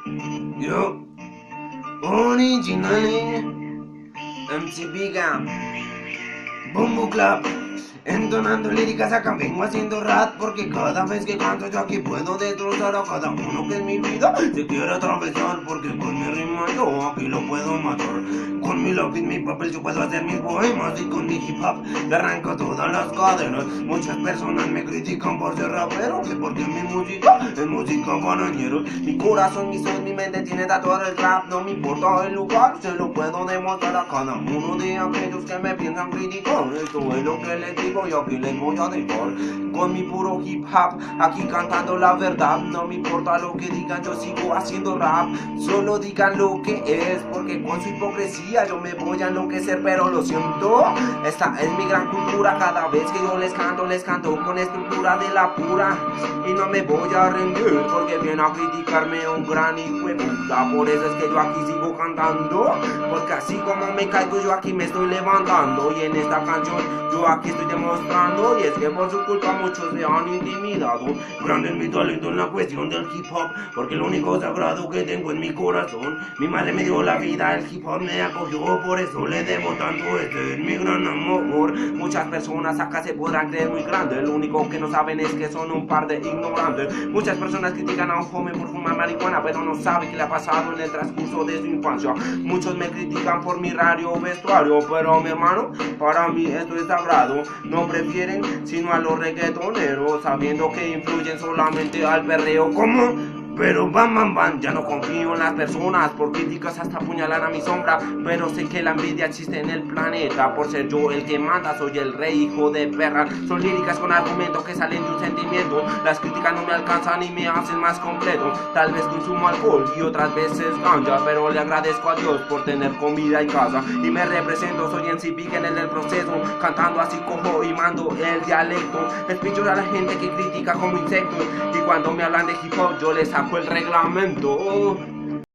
Yo, originally, MC Biga, Bumbo Club, entonando líricas acá vengo haciendo rap porque cada vez que canto yo aquí puedo destrozar a cada uno que en mi vida se quiere atravesar porque con mi rima yo aquí lo puedo matar. Con mi lápiz, mi papel yo puedo hacer mis poemas y con mi hip hop le arranco todas las cadenas. Muchas personas me critican por ser rapero, que porque mi música es música banañero. Mi corazón, mi sol, mi mente tiene tatuado el rap, no me importa el lugar, se lo puedo demostrar a cada uno de aquellos que me piensan criticar. Esto es lo que les digo y aquí les voy a dejar. Con mi puro hip hop, aquí cantando la verdad, no me importa lo que digan, yo sigo haciendo rap. Solo digan lo que es, porque con su hipocresía yo me voy a enloquecer, pero lo siento. Esta es mi gran cultura, cada vez que yo les canto con estructura de la pura. Y no me voy a rendir, porque viene a criticarme un gran hijo de puta. Por eso es que yo aquí sigo cantando, porque así como me caigo yo aquí me estoy levantando. Y en esta canción yo aquí estoy demostrando, y es que por su culpa muchos me han intimidado. Grande es mi talento en la cuestión del hip hop, porque lo único sagrado que tengo en mi corazón. Mi madre me dio la vida, el hip hop me acogió, por eso le debo tanto, este es mi gran amor. Muchas personas acá se podrán creer muy grandes, lo único que no saben es que son un par de ignorantes. Muchas personas critican a un joven por fumar marihuana, pero no saben qué le ha pasado en el transcurso de su infancia. Muchos me critican por mi raro vestuario, pero mi hermano, para mí esto es sagrado. No prefieren sino a los reggaetoneros, sabiendo que influyen solamente al perreo. ¿Cómo? Pero bam, ya no confío en las personas, por críticas hasta apuñalan a mi sombra. Pero sé que la envidia existe en el planeta, por ser yo el que manda, soy el rey, hijo de perra. Son líricas con argumentos que salen de un sentimiento. Las críticas no me alcanzan y me hacen más completo. Tal vez consumo alcohol y otras veces ganja, pero le agradezco a Dios por tener comida y casa. Y me represento, soy MC Biga en el proceso, cantando así cojo y mando el dialecto. Escucho a la gente que critica como insectos, y cuando me hablan de hip hop yo les saco el reglamento.